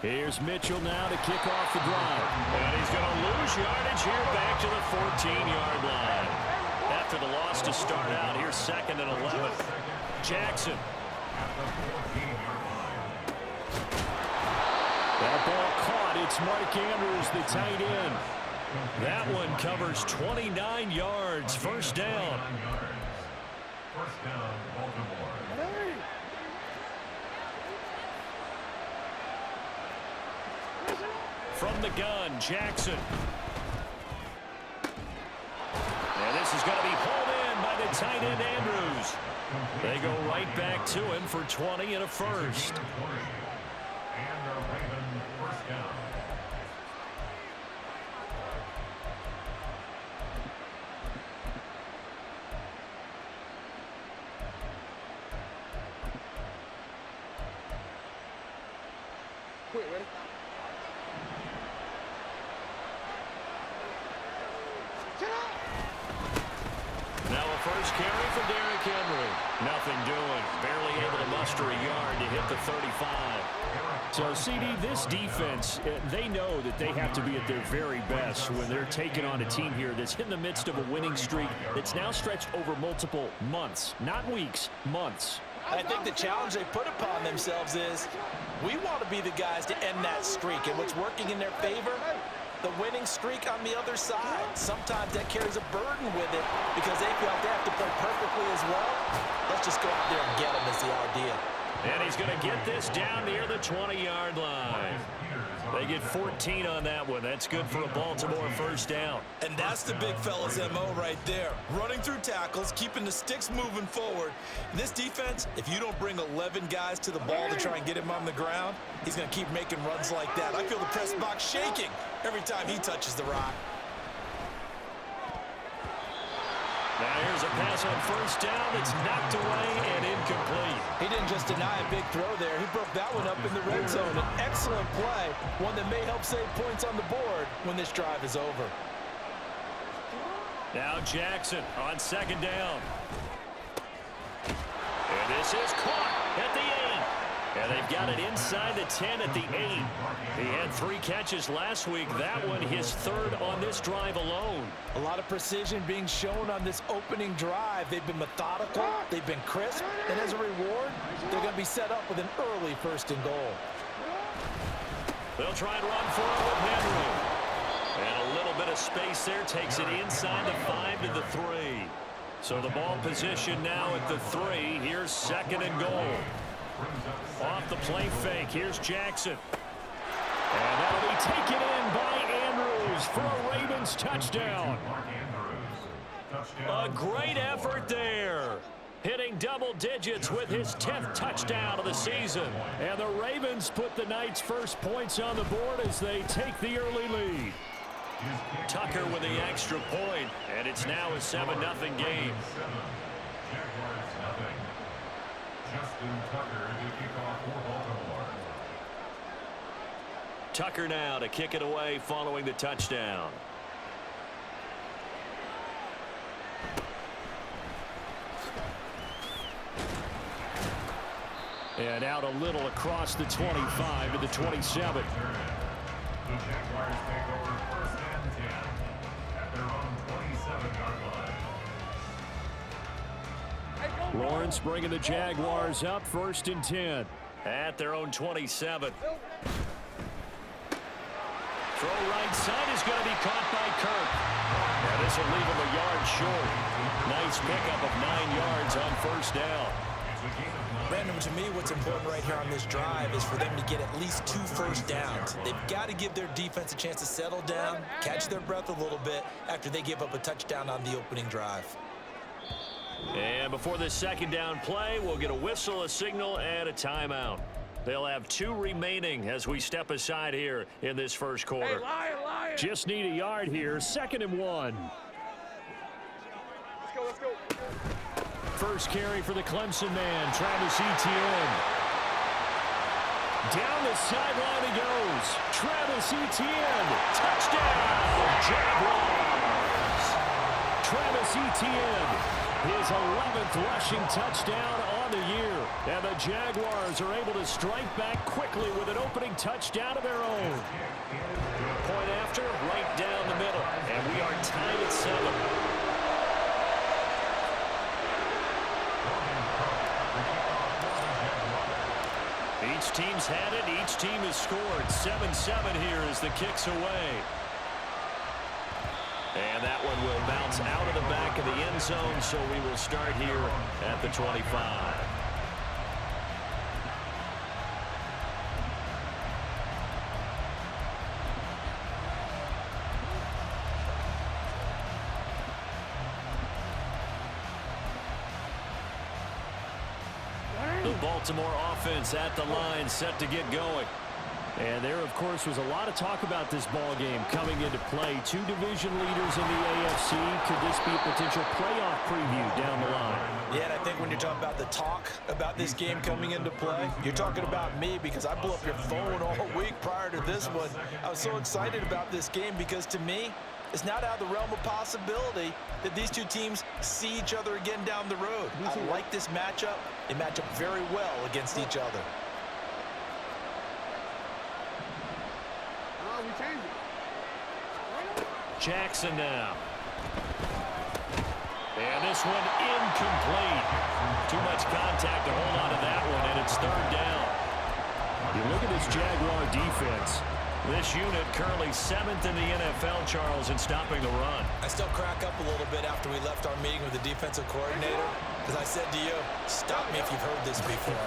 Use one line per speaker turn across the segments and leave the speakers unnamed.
Here's Mitchell now to kick off the drive. And he's going to lose yardage here back to the 14-yard line. After the loss to start out, here's 2nd and 11. Jackson. That ball caught. It's Mark Andrews, the tight end. That one covers 29 yards. First down.
First down, Baltimore.
From the gun, Jackson. And this is going to be pulled in by the tight end, Andrews. They go right back to him for 20 and a first.
And a Raven first down.
Quick, ready?
Now a first carry for Derrick Henry. Nothing doing. Barely able to muster a yard to hit the 35. So, CD, this defense, they know that they have to be at their very best when they're taking on a team here that's in the midst of a winning streak that's now stretched over multiple months. Not weeks, months.
I think the challenge they put upon themselves is we want to be the guys to end that streak. And what's working in their favor? The winning streak on the other side. Sometimes that carries a burden with it because they feel like they have to play perfectly as well. Let's just go out there and get them is the idea.
And he's going to get this down near the 20-yard line. They get 14 on that one. That's good for a Baltimore first down.
And that's the big fella's MO right there. Running through tackles, keeping the sticks moving forward. This defense, if you don't bring 11 guys to the ball to try and get him on the ground, he's going to keep making runs like that. I feel the press box shaking every time he touches the rock.
Now here's a pass on first down that's knocked away and incomplete.
He didn't just deny a big throw there. He broke that one up in the red zone. An excellent play, one that may help save points on the board when this drive is over.
Now Jackson on second down. And this is caught at the 8. And they've got it inside the 10 at the 8. He had 3 catches last week. That one his 3rd on this drive alone.
A lot of precision being shown on this opening drive. They've been methodical. They've been crisp. And as a reward, they're going to be set up with an early 1st and goal.
They'll try and run for it with Henry. And a little bit of space there takes it inside the 5 to the 3. So the ball position now at the 3. Here's 2nd and goal. Off the play fake. Here's Jackson. And that'll be taken in by Andrews for a Ravens touchdown. A great effort there. Hitting double digits with his 10th touchdown of the season. And the Ravens put the Knights' first points on the board as they take the early lead. Tucker with the extra point, and it's now a 7-0 game.
Justin Tucker to kick off for Baltimore.
Tucker now to kick it away following the touchdown. And out a little across the 25 to the 27.
The Jaguars take over 1st and 10 at their own 27-yard line.
Lawrence bringing the Jaguars up 1st and 10 at their own 27. Throw right side is going to be caught by Kirk. And this will leave him a yard short. Nice pickup of 9 yards on first down.
Brandon, to me, what's important right here on this drive is for them to get at least 2 first downs. They've got to give their defense a chance to settle down, catch their breath a little bit after they give up a touchdown on the opening drive.
And before this 2nd down play, we'll get a whistle, a signal, and a timeout. They'll have 2 remaining as we step aside here in this first quarter.
Lion.
Just need a yard here, 2nd and 1.
Let's go.
First carry for the Clemson man, Travis Etienne. Down the sideline he goes. Travis Etienne, touchdown, Jaguars. Travis Etienne His 11th rushing touchdown on the year. And the Jaguars are able to strike back quickly with an opening touchdown of their own. Point after, right down the middle. And we are tied at 7. Each team's had it. Each team has scored. 7-7 here as the kick's away. And that one will bounce out of the back of the end zone, so we will start here at the 25. The Baltimore offense at the line, set to get going. And there, of course, was a lot of talk about this ball game coming into play. Two division leaders in the AFC. Could this be a potential playoff preview down the line?
Yeah, and I think when you're talking about the talk about this game coming into play, you're talking about me because I blew up your phone all week prior to this one. I was so excited about this game because, to me, it's not out of the realm of possibility that these two teams see each other again down the road. I like this matchup. They match up very well against each other.
Jackson now. And this one incomplete. Too much contact to hold on to that one, and it's third down. You look at this Jaguar defense. This unit currently 7th in the NFL, Charles, in stopping the run.
I still crack up a little bit after we left our meeting with the defensive coordinator, because I said to you, stop me if you've heard this before.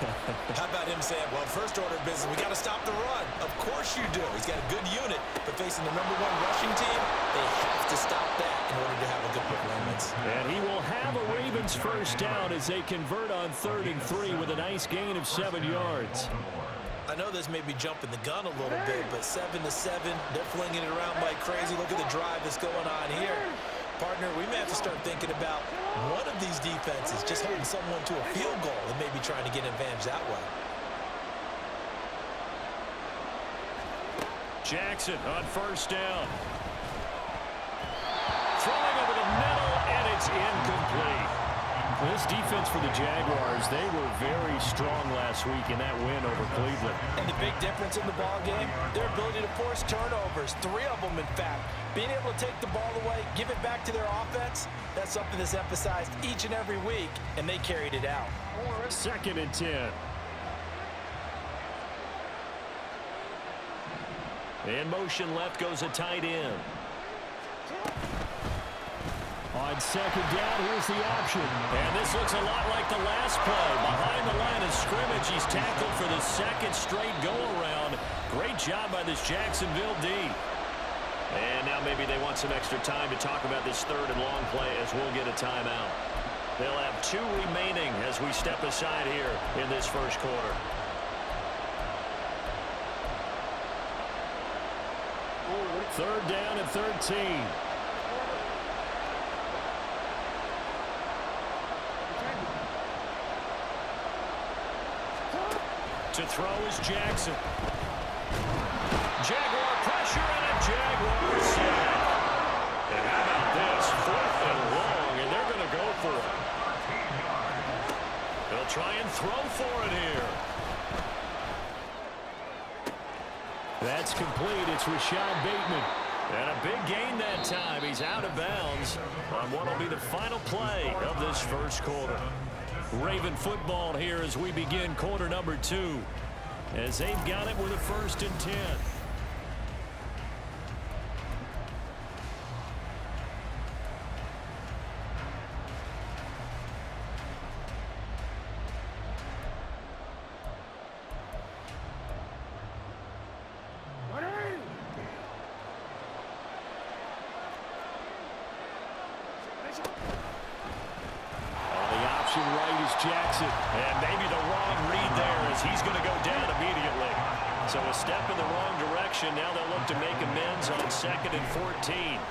How about him saying, well, first order of business, we got to stop the run. Of course you do. He's got a good unit, but facing the #1 rushing team, they have to stop that in order to have a good performance.
And he will have a Ravens first down as they convert on 3rd and 3 with a nice gain of 7 yards.
I know this may be jumping the gun a little bit, but 7-7, they're flinging it around like crazy. Look at the drive that's going on here. Partner, we may have to start thinking about one of these defenses just holding someone to a field goal and maybe trying to get an advantage that way.
Jackson on first down. Throwing over the middle, and it's incomplete. This defense for the Jaguars, they were very strong last week in that win over Cleveland.
And the big difference in the ball game, their ability to force turnovers, 3 of them in fact. Being able to take the ball away, give it back to their offense, that's something that's emphasized each and every week, and they carried it out.
2nd and 10. In motion left goes a tight end. On 2nd down, here's the option. And this looks a lot like the last play. Behind the line of scrimmage, he's tackled for the 2nd straight go-around. Great job by this Jacksonville D. And now maybe they want some extra time to talk about this 3rd and long play as we'll get a timeout. They'll have 2 remaining as we step aside here in this first quarter. Third down and 13. To throw is Jackson. Jaguar pressure and a Jaguar sack. And how about this? 4th and long, and they're going to go for it. They'll try and throw for it here. That's complete. It's Rashad Bateman. And a big gain that time. He's out of bounds on what will be the final play of this first quarter. Raven football here as we begin quarter number 2. As they've got it with a 1st and 10. Jackson, and maybe the wrong read there as he's going to go down immediately. So a step in the wrong direction. Now they'll look to make amends on 2nd and 14.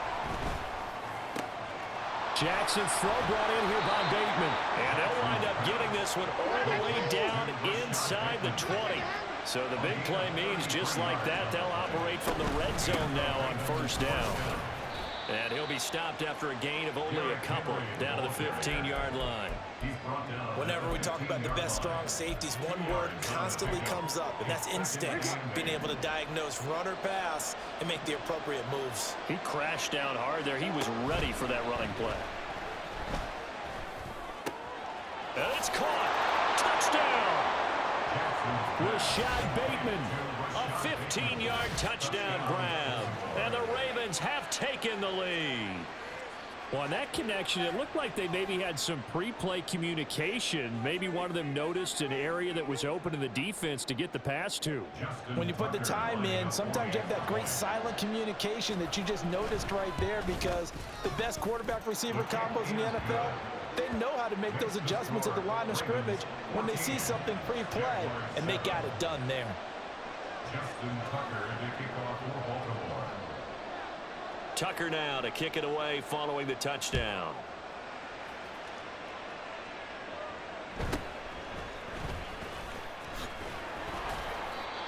Jackson's throw brought in here by Bateman. And they'll wind up getting this one all the way down inside the 20. So the big play means just like that, they'll operate from the red zone now on 1st down. And he'll be stopped after a gain of only a couple down to the 15-yard line.
Whenever we talk about the best strong safeties, one word constantly comes up, and that's instincts. Being able to diagnose run or pass and make the appropriate moves.
He crashed down hard there. He was ready for that running play. And it's caught. Touchdown. Rashad Bateman. A 15-yard touchdown grab. And the Ravens have taken the lead. Well, on that connection, it looked like they maybe had some pre-play communication. Maybe one of them noticed an area that was open in the defense to get the pass to.
When you put the time in, sometimes you have that great silent communication that you just noticed right there, because the best quarterback-receiver combos in the NFL, they know how to make those adjustments at the line of scrimmage when they see something pre-play, and they got it done there.
Tucker now to kick it away following the touchdown.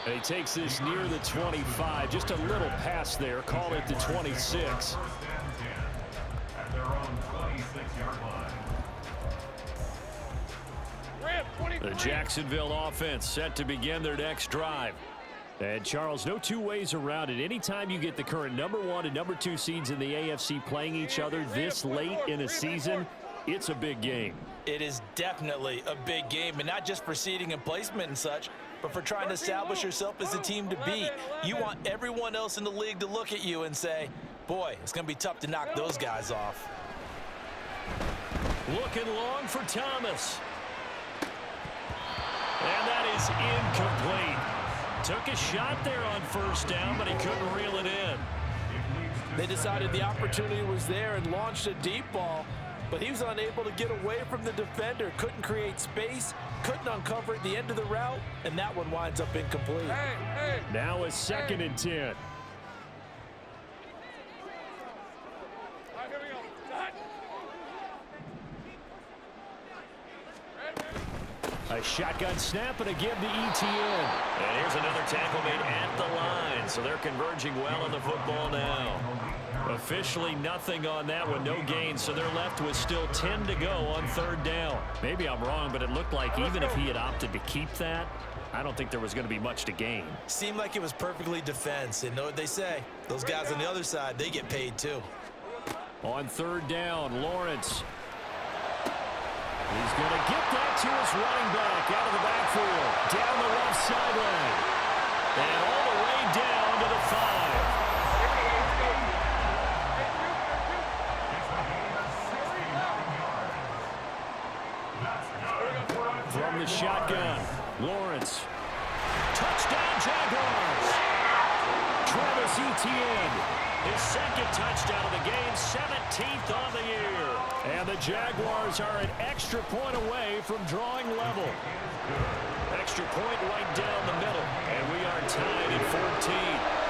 And he takes this near the 25. Just a little pass there. Call it the 26.
At their own 26-yard line.
The Jacksonville offense set to begin their next drive. And, Charles, no two ways around it. Anytime you get the current #1 and #2 seeds in the AFC playing each other this late in a season, it's a big game.
It is definitely a big game, and not just for seeding and placement and such, but for trying to establish yourself as a team to beat. You want everyone else in the league to look at you and say, boy, it's going to be tough to knock those guys off.
Looking long for Thomas. And that is incomplete. Took a shot there on first down, but he couldn't reel it in.
They decided the opportunity was there and launched a deep ball, but he was unable to get away from the defender. Couldn't create space, couldn't uncover at the end of the route, and that one winds up incomplete.
Now a 2nd and 10. A shotgun snap and a give to ETN. And here's another tackle made at the line. So they're converging well on the football now. Officially nothing on that one. No gain. So they're left with still 10 to go on 3rd down. Maybe I'm wrong, but it looked like even if he had opted to keep that, I don't think there was going to be much to gain.
Seemed like it was perfectly defense. And know what they say? Those guys on the other side, they get paid too.
On 3rd down, Lawrence. He's going to get that to his running back out of the backfield. Down the left sideline. And all the way down to the 5. From the shotgun, Lawrence. Touchdown, Jaguars. Travis Etienne. His 2nd touchdown of the game, 17th on the year. And the Jaguars are an extra point away from drawing level. Extra point right down the middle. And we are tied at 14.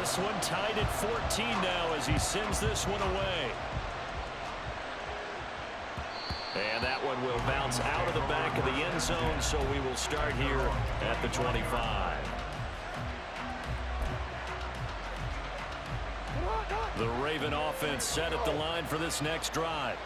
This one tied at 14 now as he sends this one away. And that one will bounce out of the back of the end zone, so we will start here at the 25. The Raven offense set at the line for this next drive.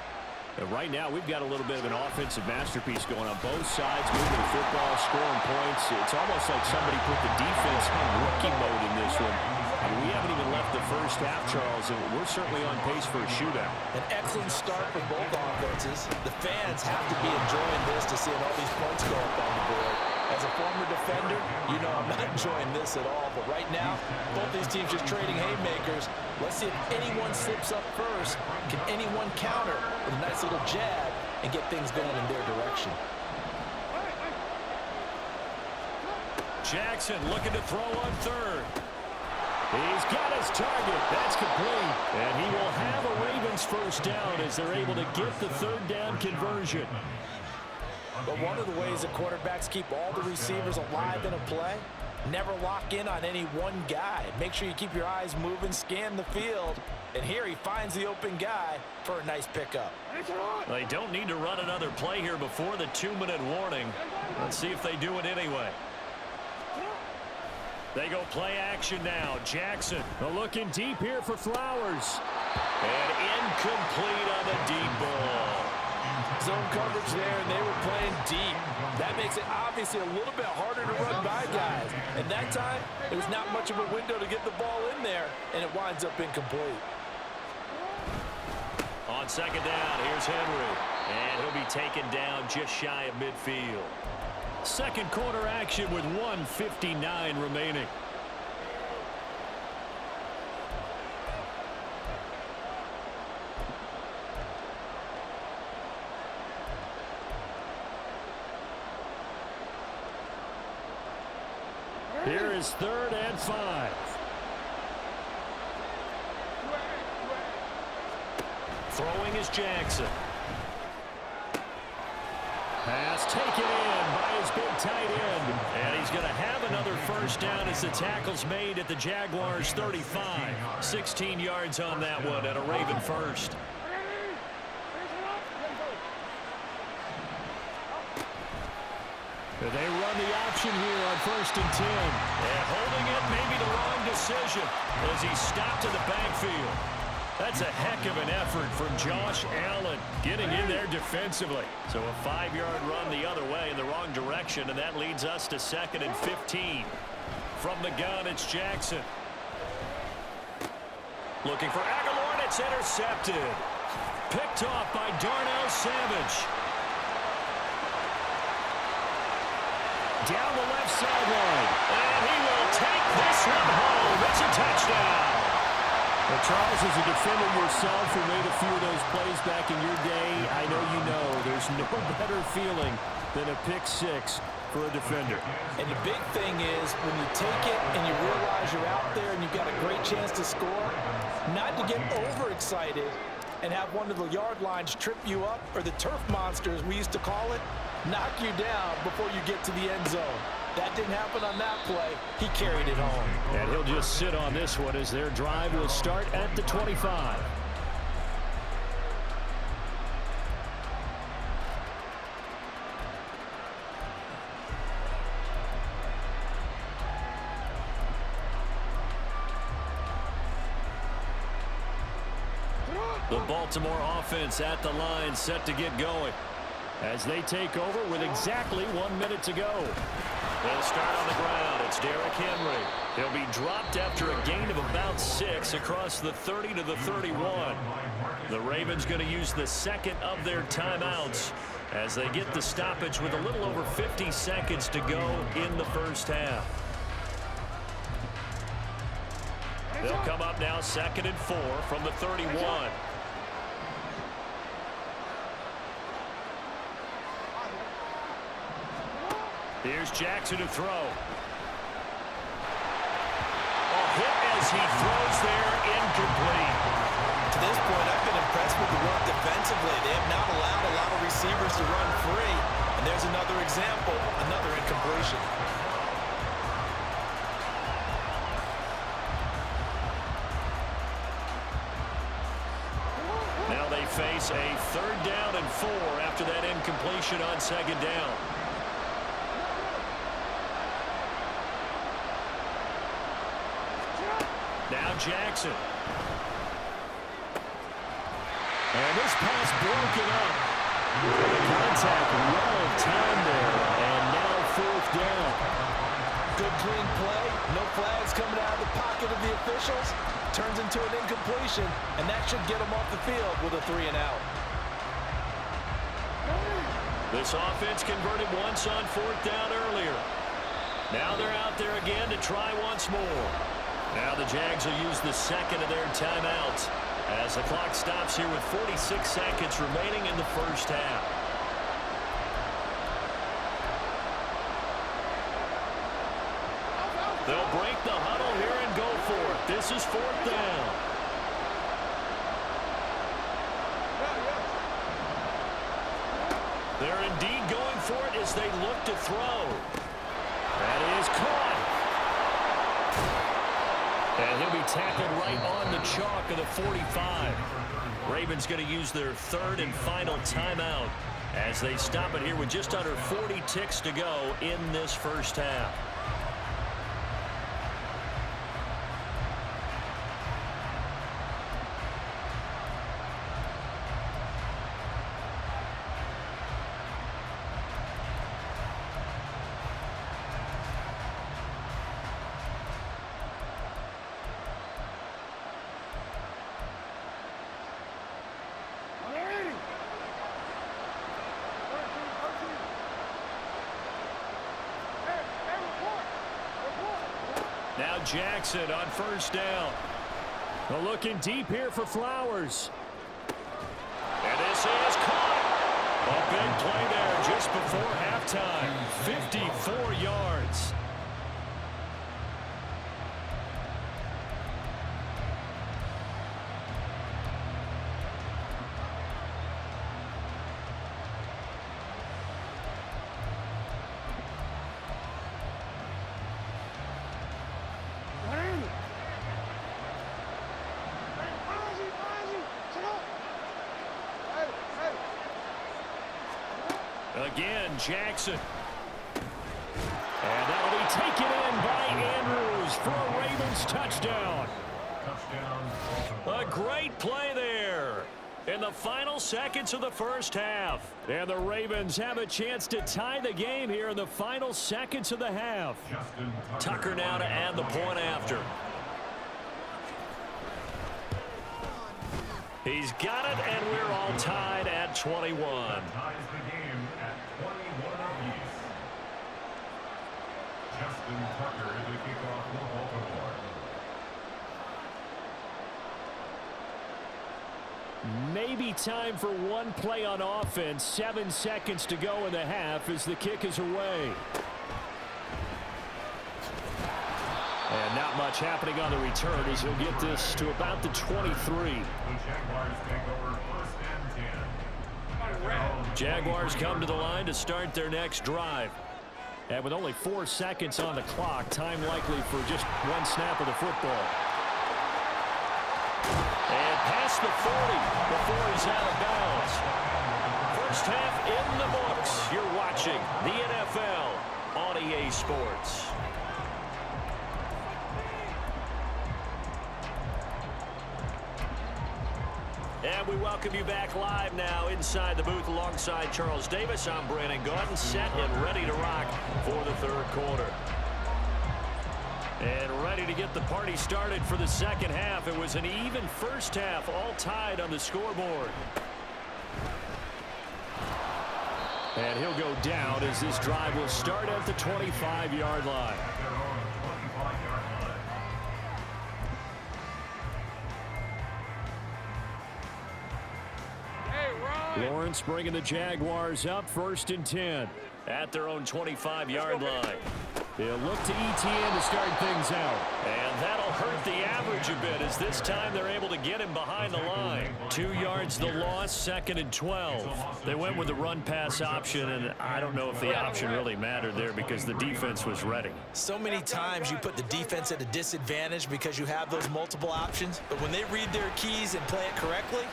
And right now, we've got a little bit of an offensive masterpiece going on both sides, moving the football, scoring points. It's almost like somebody put the defense on rookie mode in this one. I mean, we haven't even left the first half, Charles, and we're certainly on pace for a shootout.
An excellent start for both offenses. The fans have to be enjoying this to see all these points go up on the board. As a former defender, you know I'm not enjoying this at all. But right now, both these teams just trading haymakers. Let's see if anyone slips up first. Can anyone counter with a nice little jab and get things going in their direction?
Jackson looking to throw on 3rd. He's got his target. That's complete. And he will have a Ravens first down as they're able to get the 3rd down conversion.
But one of the ways that quarterbacks keep all the receivers alive in a play, never lock in on any one guy. Make sure you keep your eyes moving, scan the field, And here he finds the open guy for a nice pickup.
They don't need to run another play here before the 2-minute warning. Let's see if they do it anyway. They go play action now. Jackson looking deep here for Flowers. And incomplete on the deep ball.
Zone coverage there, and they were playing deep. That makes it obviously a little bit harder to run by guys. And that time, there's not much of a window to get the ball in there, and it winds up incomplete.
On second down, here's Henry. And he'll be taken down just shy of midfield. Second quarter action with 1:59 remaining. Here is 3rd and 5. Throwing is Jackson. Pass taken in by his big tight end. And he's going to have another first down as the tackle's made at the Jaguars' 35. 16 yards on that one and a Raven first. They run the option here on 1st and 10. And holding it, maybe the wrong decision as he stopped in the backfield. That's a heck of an effort from Josh Allen getting in there defensively. So a 5-yard run the other way in the wrong direction, and that leads us to 2nd and 15. From the gun, it's Jackson. Looking for Aguilar, and it's intercepted. Picked off by Darnell Savage. Down the left sideline. And he will take this one home. It's a touchdown. Well, Charles, as a defender yourself who made a few of those plays back in your day, I know you know there's no better feeling than a pick six for a defender.
And the big thing is when you take it and you realize you're out there and you've got a great chance to score, not to get overexcited and have one of the yard lines trip you up, or the turf monsters we used to call it, knock you down before you get to the end zone. That didn't happen on that play. He carried it home.
And he'll just sit on this one as their drive will start at the 25. The Baltimore offense at the line, set to get going as they take over with exactly 1 minute to go. They'll start on the ground. It's Derrick Henry. He'll be dropped after a gain of about 6 across the 30 to the 31. The Ravens going to use the second of their timeouts as they get the stoppage with a little over 50 seconds to go in the first half. They'll come up now 2nd and 4 from the 31. Here's Jackson to throw. A hit as he throws there, incomplete.
To this point, I've been impressed with the work defensively. They have not allowed a lot of receivers to run free. And there's another example, another incompletion.
Now they face a 3rd down and 4 after that incompletion on 2nd down. Now Jackson. And this pass broken up. Contact well timed there. And now 4th down.
Good clean play. No flags coming out of the pocket of the officials. Turns into an incompletion. And that should get them off the field with a 3 and out.
This offense converted once on 4th down earlier. Now they're out there again to try once more. Now the Jags will use the second of their timeouts as the clock stops here with 46 seconds remaining in the first half. They'll break the huddle here and go for it. This is 4th down. They're indeed going for it as they look to throw. That is caught. And he'll be tackled right on the chalk of the 45. Ravens going to use their third and final timeout as they stop it here with just under 40 ticks to go in this first half. Now Jackson on first down. Well, looking deep here for Flowers. And this is caught. A big play there just before halftime. 54 yards. Again, Jackson. And that'll be taken in by Andrews for a Ravens touchdown. A great play there in the final seconds of the first half. And the Ravens have a chance to tie the game here in the final seconds of the half. Tucker now to add the point after. He's got it, and we're all tied at 21.
Ties the game at 21 apiece. Justin Tucker is the kickoff for Baltimore.
Maybe time for one play on offense. 7 seconds to go in the half as the kick is away. And not much happening on the return as he'll get this to about the 23.
The Jaguars take over first and 10.
Jaguars come to the line to start their next drive. And with only 4 seconds on the clock, time likely for just one snap of the football. And past the 40 before he's out of bounds. First half in the books. You're watching the NFL on EA Sports. And we welcome you back live now inside the booth alongside Charles Davis. I'm Brandon Gaudin, set and ready to rock for the third quarter. And ready to get the party started for the second half. It was an even first half, all tied on the scoreboard. And he'll go down as this drive will start at the 25-yard line. Lawrence bringing the Jaguars up first and 10 at their own 25-yard line. They'll look to ETN to start things out. And that'll hurt the average a bit as this time they're able to get him behind the line. 2 yards the loss, second and 12. They went with the run-pass option, and I don't know if the option really mattered there because the defense was ready.
So many times you put the defense at a disadvantage because you have those multiple options, but when they read their keys and play it correctly,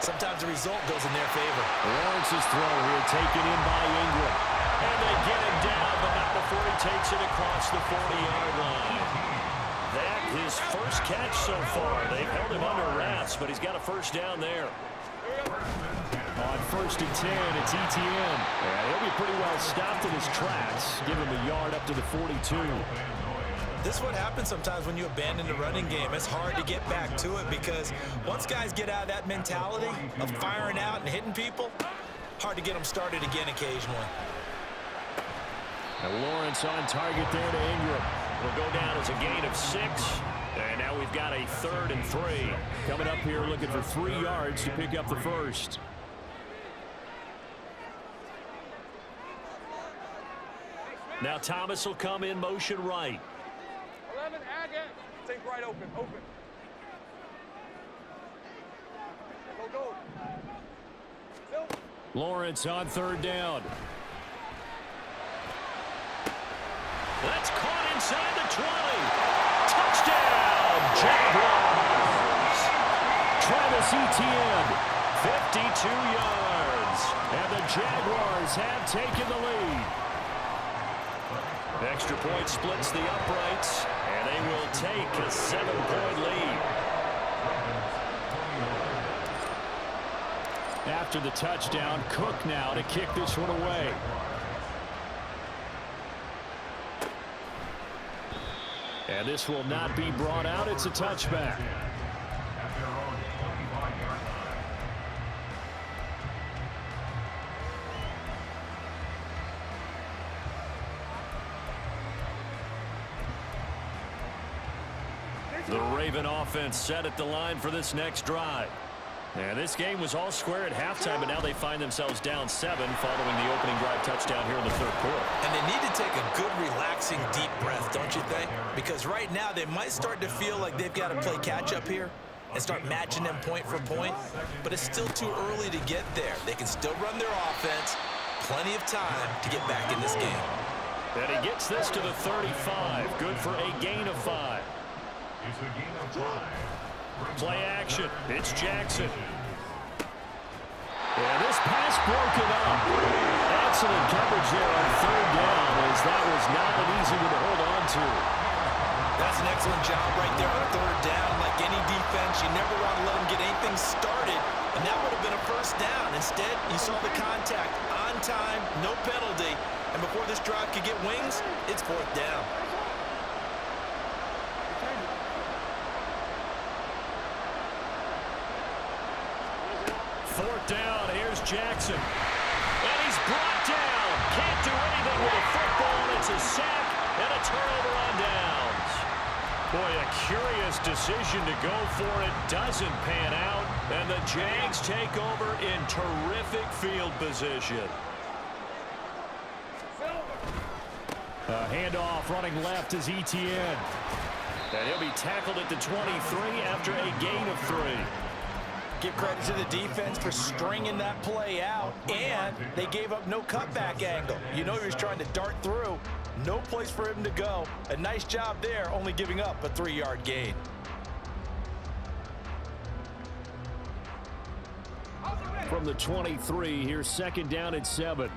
sometimes the result goes in their favor.
Lawrence's throw here taken in by Ingram. And they get him down, but not before he takes it across the 40-yard line. That his first catch so far. They've held him under wraps, but he's got a first down there. On first and 10, it's ETN. And he'll be pretty well stopped in his tracks. Give him a yard up to the 42.
This is what happens sometimes when you abandon the running game. It's hard to get back to it because once guys get out of that mentality of firing out and hitting people, hard to get them started again occasionally.
And Lawrence on target there to Ingram. Will go down as a gain of 6. And now we've got a 3rd and 3. Coming up here looking for 3 yards to pick up the first. Now Thomas will come in motion right.
11, Agate. Think right open, open. Go.
Lawrence on 3rd down. That's caught inside the 20. Touchdown, Jaguars! Travis Etienne, 52 yards. And the Jaguars have taken the lead. Extra point splits the uprights, and they will take a 7-point lead. After the touchdown, Cook now to kick this one away. And this will not be brought out. It's a touchback. The Raven offense set at the line for this next drive. And this game was all square at halftime, but now they find themselves down 7 following the opening drive touchdown here in the third quarter.
And they need to take a good, relaxing, deep breath, don't you think? Because right now they might start to feel like they've got to play catch-up here and start matching them point for point. But it's still too early to get there. They can still run their offense. Plenty of time to get back in this game.
And he gets this to the 35. Good for a gain of 5.
It's a gain of 5.
Play action. It's Jackson. And this pass broken up. Excellent coverage there on third down, as that was not an easy one to hold on to.
That's an excellent job right there on third down. Like any defense, you never want to let them get anything started, and that would have been a first down. Instead, you saw the contact on time, no penalty, and before this drive could get wings, it's fourth down.
Fourth down, here's Jackson. And he's brought down. Can't do anything with a football. It's a sack and a turnover on downs. Boy, a curious decision to go for it. Doesn't pan out. And the Jags take over in terrific field position. A handoff running left is Etienne. And he'll be tackled at the 23 after a gain of 3.
Give credit to the defense for stringing that play out, and they gave up no cutback angle. You know he was trying to dart through. No place for him to go. A nice job there, only giving up a 3-yard gain.
From the 23, here's second down at 7.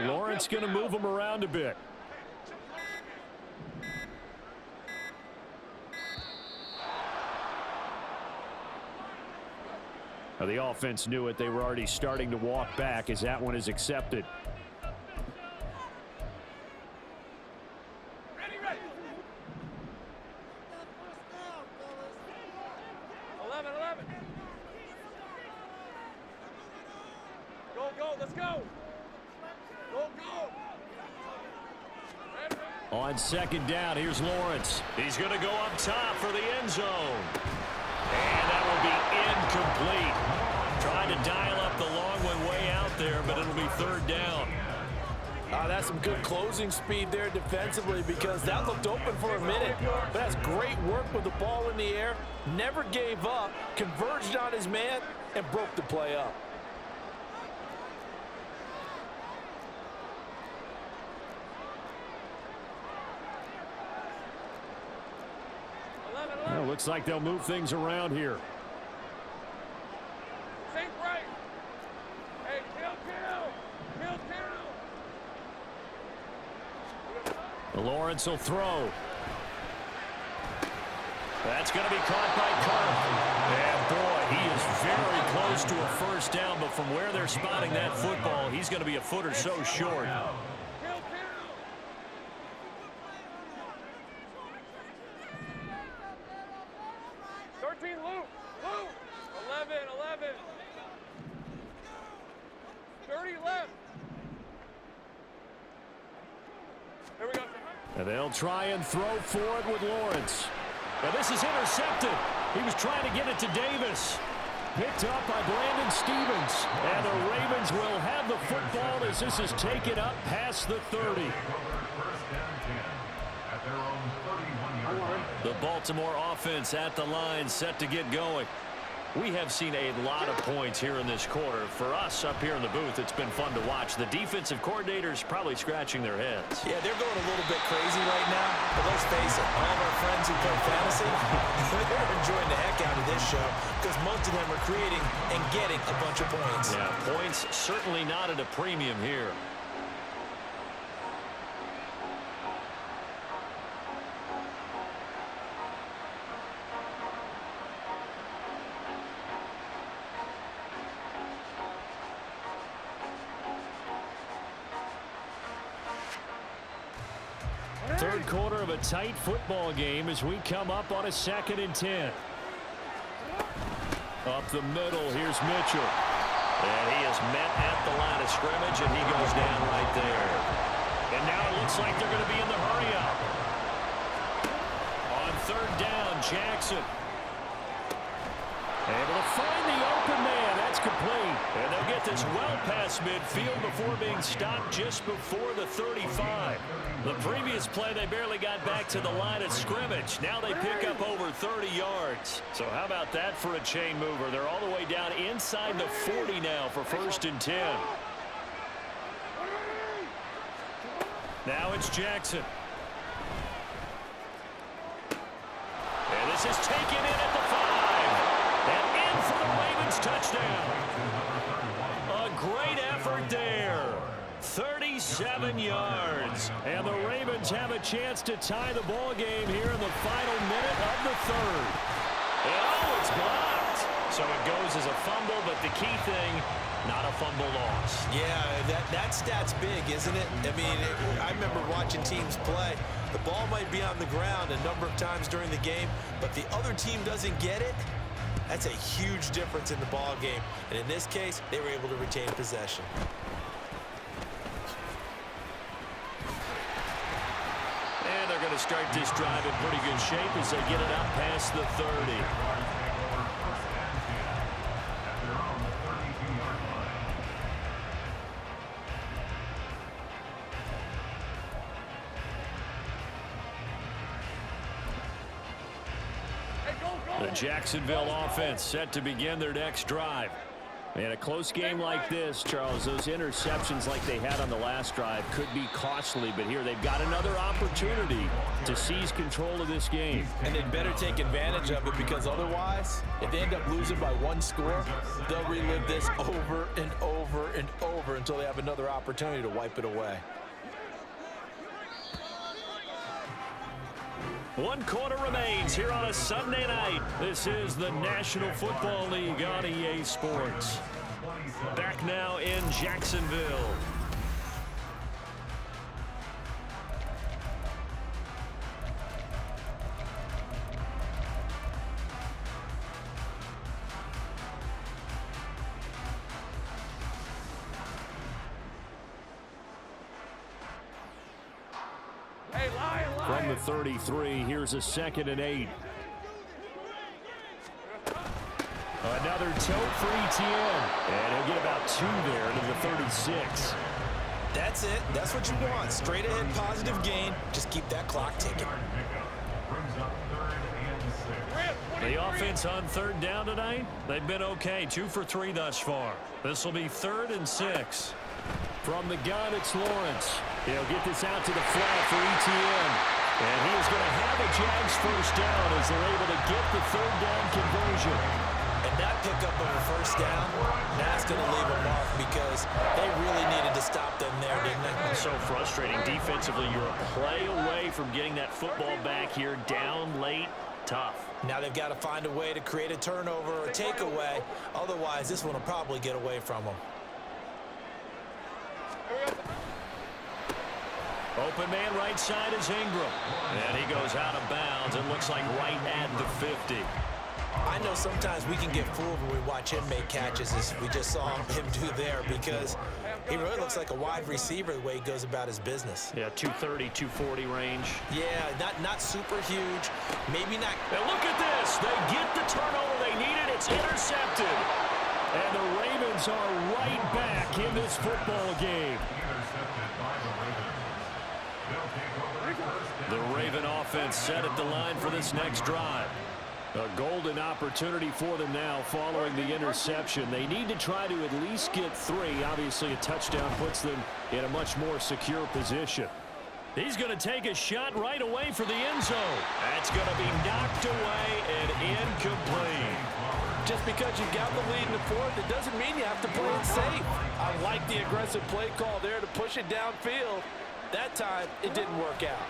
Lawrence going to move him around a bit. Now the offense knew it. They were already starting to walk back as that one is accepted.
Ready. 11. Go, let's go. Go.
On second down, here's Lawrence. He's going to go up top for the end zone. And that will be incomplete. Trying to dial up the long one way out there, but it'll be third down.
That's some good closing speed there defensively, because that looked open for a minute. But that's great work with the ball in the air. Never gave up, converged on his man, and broke the play up.
Well, looks like they'll move things around here.
Sink right. Hey, kill.
Lawrence will throw. That's going to be caught by Kirk. And boy, he is very close to a first down, but from where they're spotting that football, he's going to be a foot or so short.
13, Luke. 11. 30 left. Here we go.
And they'll try and throw for it with Lawrence. Now this is intercepted. He was trying to get it to Davis. Picked up by Brandon Stevens. And the Ravens will have the football as this is taken up past the 30.
At their own 31-yard line.
The Baltimore offense at the line, set to get going. We have seen a lot of points here in this quarter. For us up here in the booth, it's been fun to watch. The defensive coordinators probably scratching their heads.
Yeah, they're going a little bit crazy right now. But let's face it, all of our friends who play fantasy, they're enjoying the heck out of this show because most of them are creating and getting a bunch of points.
Yeah, points certainly not at a premium here. Third quarter of a tight football game as we come up on a 2nd and 10. Up the middle, here's Mitchell. And he is met at the line of scrimmage, and he goes down right there. And now it looks like they're going to be in the hurry-up. On 3rd down, Jackson. Able to find the open man. That's complete. And they'll get this well past midfield before being stopped just before the 35. The previous play, they barely got back to the line of scrimmage. Now they pick up over 30 yards. So how about that for a chain mover? They're all the way down inside the 40 now for 1st and 10. Now it's Jackson. And this is taken in at the 5. And in for the Ravens touchdown. A great effort there. 37 yards. And the Ravens have a chance to tie the ball game here in the final minute of the 3rd. And oh, it's blocked. So it goes as a fumble, but the key thing, not a fumble loss.
Yeah, that stat's big, isn't it? I mean, I remember watching teams play. The ball might be on the ground a number of times during the game, but the other team doesn't get it. That's a huge difference in the ball game. And in this case, they were able to retain possession.
And they're going to start this drive in pretty good shape as they get it out past the 30. The Jacksonville offense set to begin their next drive. And a close game like this, Charles, those interceptions like they had on the last drive could be costly, but here they've got another opportunity to seize control of this game.
And they'd better take advantage of it because otherwise, if they end up losing by 1 score, they'll relive this over and over and over until they have another opportunity to wipe it away.
1 quarter remains here on a Sunday night. This is the National Football League on EA Sports. Back now in Jacksonville. From the 33, here's a 2nd and 8. Another tote for ETN. And he'll get about 2 there to the 36.
That's it. That's what you want. Straight ahead positive gain. Just keep that clock ticking.
The offense on 3rd down tonight, they've been okay. 2 for 3 thus far. This will be 3rd and 6. From the gun, it's Lawrence. He'll get this out to the flat for ETN. And he is going to have a Jags 1st down as they're able to get the 3rd down conversion.
And that pickup of a 1st down, that's going to leave a mark because they really needed to stop them there, didn't they?
So frustrating. Defensively, you're a play away from getting that football back here down late. Tough.
Now they've got to find a way to create a turnover or takeaway. Otherwise, this one will probably get away from them.
Open man right side is Ingram. And he goes out of bounds. It looks like right at the 50.
I know sometimes we can get fooled when we watch him make catches as we just saw him do there because he really looks like a wide receiver the way he goes about his business.
Yeah, 230, 240 range.
Yeah, not super huge. Maybe not.
And look at this. They get the turnover they needed. It's intercepted. And the Ravens are right back in this football game. The Raven offense set at the line for this next drive. A golden opportunity for them now following the interception. They need to try to at least get 3. Obviously, a touchdown puts them in a much more secure position. He's going to take a shot right away for the end zone. That's going to be knocked away and incomplete.
Just because you got the lead in the fourth, it doesn't mean you have to play it safe. I like the aggressive play call there to push it downfield. That time, it didn't work out.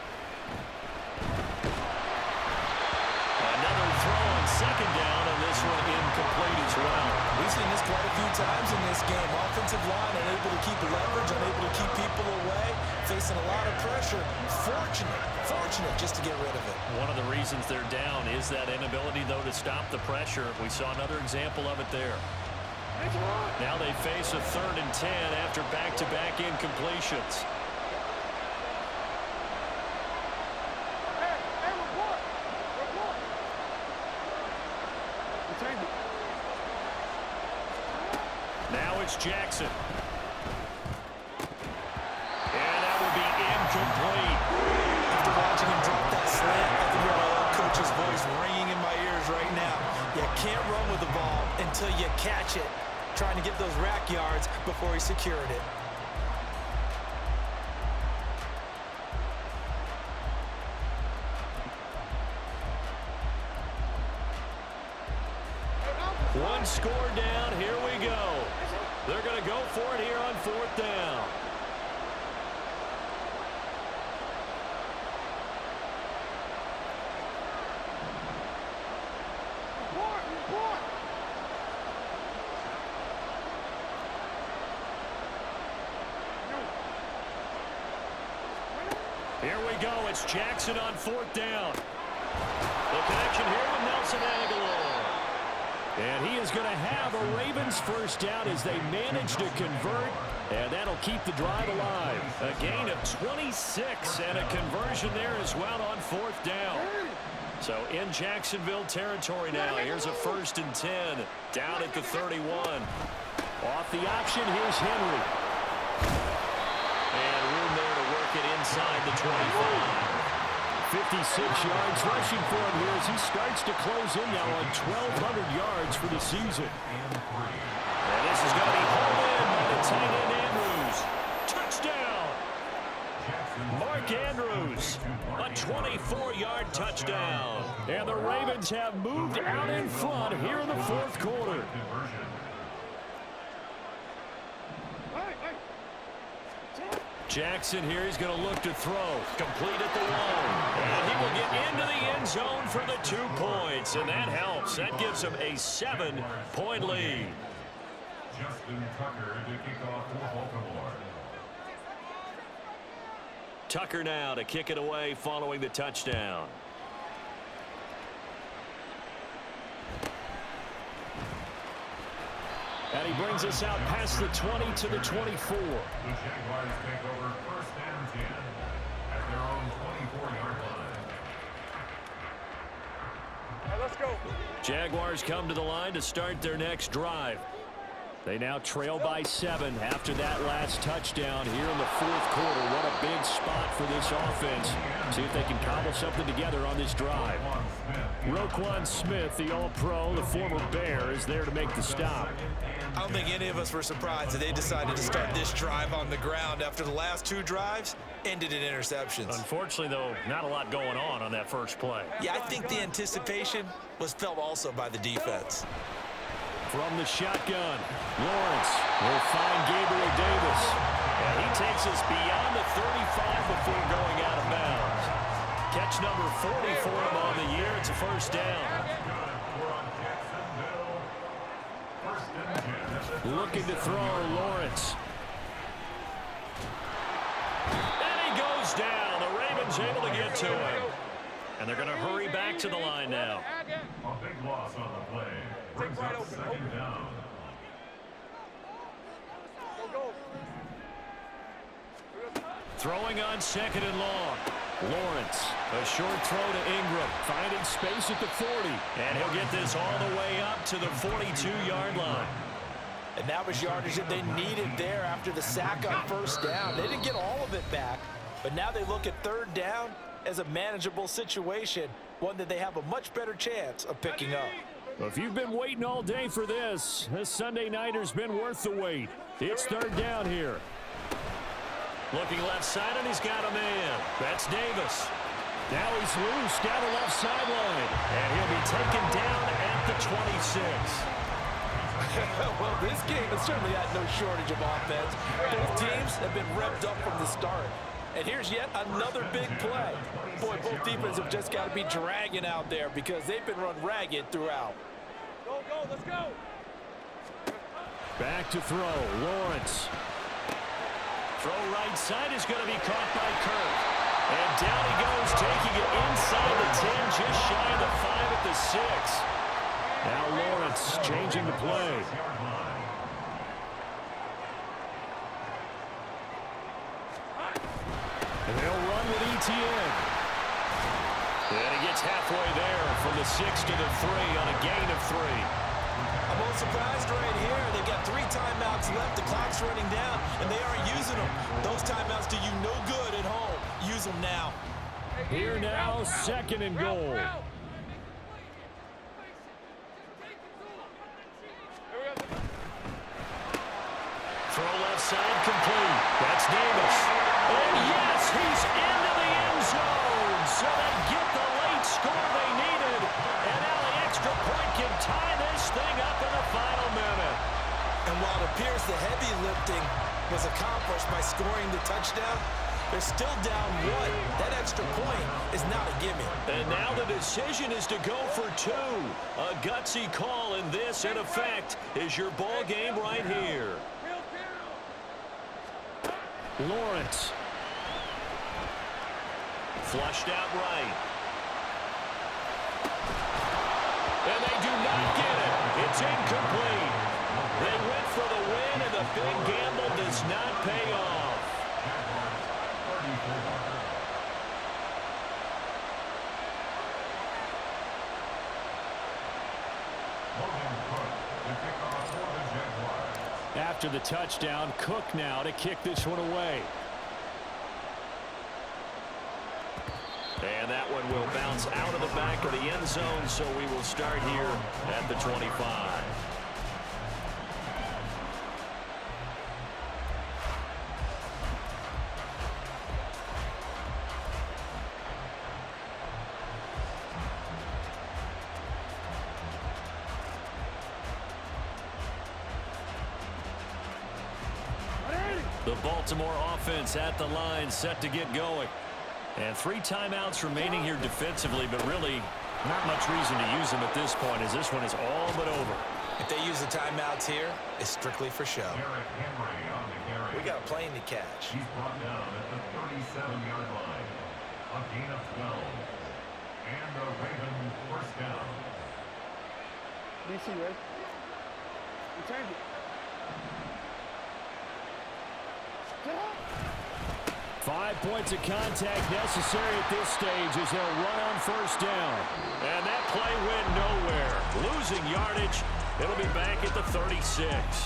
Another throw on second down, and this one incomplete as well.
We've seen this quite a few times in this game. Offensive line unable to keep leverage, unable to keep people away, facing a lot of pressure. Fortunate just to get rid of it.
One of the reasons they're down is that inability, though, to stop the pressure. We saw another example of it there. Now they face a 3rd and 10 after back-to-back incompletions. Now it's Jackson. And that will be incomplete.
After watching him drop that slant, I can hear my old coach's voice ringing in my ears right now. You can't run with the ball until you catch it. Trying to get those rack yards before he secured it.
One score down. Here we go. They're going to go for it here on 4th down. Here we go. It's Jackson on 4th down. The connection here with Nelson Aguilar. And he is going to have a Ravens first down as they manage to convert, and that'll keep the drive alive. A gain of 26 and a conversion there as well on 4th down. So in Jacksonville territory now. Here's a 1st and 10 down at the 31. Off the option, here's Henry. And room there to work it inside the 25. 56 yards rushing for him here as he starts to close in now on 1,200 yards for the season. And this is going to be hauled in by the tight end Andrews. Touchdown! Mark Andrews, a 24-yard touchdown. And the Ravens have moved out in front here in the 4th quarter. Jackson here, he's going to look to throw. Complete at the one. And he will get into the end zone for the 2 points. And that helps. That gives him a 7-point lead.
Justin Tucker to kick off for Baltimore.
Tucker now to kick it away following the touchdown. And he brings us out past the 20 to the 24.
The Jaguars take over 1st and 10 at their own 24-yard line.
All right, let's go.
Jaguars come to the line to start their next drive. They now trail by 7 after that last touchdown here in the 4th quarter. What a big spot for this offense. See if they can cobble something together on this drive. Roquan Smith, the All-Pro, the former Bear, is there to make the stop.
I don't think any of us were surprised that they decided to start this drive on the ground after the last 2 drives ended in interceptions.
Unfortunately, though, not a lot going on that first play.
Yeah, I think the anticipation was felt also by the defense.
From the shotgun, Lawrence will find Gabriel Davis. And he takes us beyond the 35 before going out of bounds. Catch number 40 for him on the year. It's a 1st down. Looking to throw Lawrence. And he goes down. The Ravens able to get to him. And they're going to hurry back to the line now.
A big loss on the play. Brings up 2nd down.
Go.
Throwing on 2nd and long. Lawrence, a short throw to Ingram, finding space at the 40. And he'll get this all the way up to the 42-yard line.
And that was yardage that they needed there after the sack on 1st down. They didn't get all of it back, but now they look at 3rd down as a manageable situation one that they have a much better chance of picking up.
If you've been waiting all day for this Sunday nighter's been worth the wait. It's third down here. Looking left side, and he's got a man. That's Davis. Now he's loose down the left sideline. And he'll be taken down at the 26.
Well, this game has certainly had no shortage of offense. Both teams have been revved up from the start. And here's yet another big play. Boy, both defenses have just got to be dragging out there because they've been run ragged throughout.
Go, go, let's go.
Back to throw. Lawrence. Throw right side is going to be caught by Kirk. And down he goes, taking it inside the 10, just shy of the 5 at the 6. Now Lawrence changing the play. And they'll run with Etienne. And he gets halfway there from the 6 to the 3 on a gain of 3.
I'm a little surprised right here. They've got 3 timeouts left. The clock's running down, and they aren't using them. Those timeouts do you no good at home. Use them now.
Here now, second and goal. Throw left side complete. That's Davis. And yes, he's into the end zone. So they get the late score they needed. And now the extra point can tie this thing up in the final minute.
And while it appears the heavy lifting was accomplished by scoring the touchdown, they're still down 1. That extra point is not a gimme.
And now the decision is to go for 2. A gutsy call, and this, in effect, is your ball game right here. Lawrence. Flushed out right. And they do not get it. It's incomplete. They went for the win, and the big gamble does not pay off. After the touchdown, Cook now to kick this one away. And that one will bounce out of the back of the end zone, so we will start here at the 25. The Baltimore offense at the line, set to get going. And 3 timeouts remaining here defensively, but really not much reason to use them at this point, as this one is all but over.
If they use the timeouts here, it's strictly for show. We got a plane to catch.
He's brought down at the 37-yard line. A gain of 12. And a Raven first down.
DC, right? Return it.
5 points of contact necessary at this stage as they'll run on first down. And that play went nowhere. Losing yardage. It'll be back at the 36.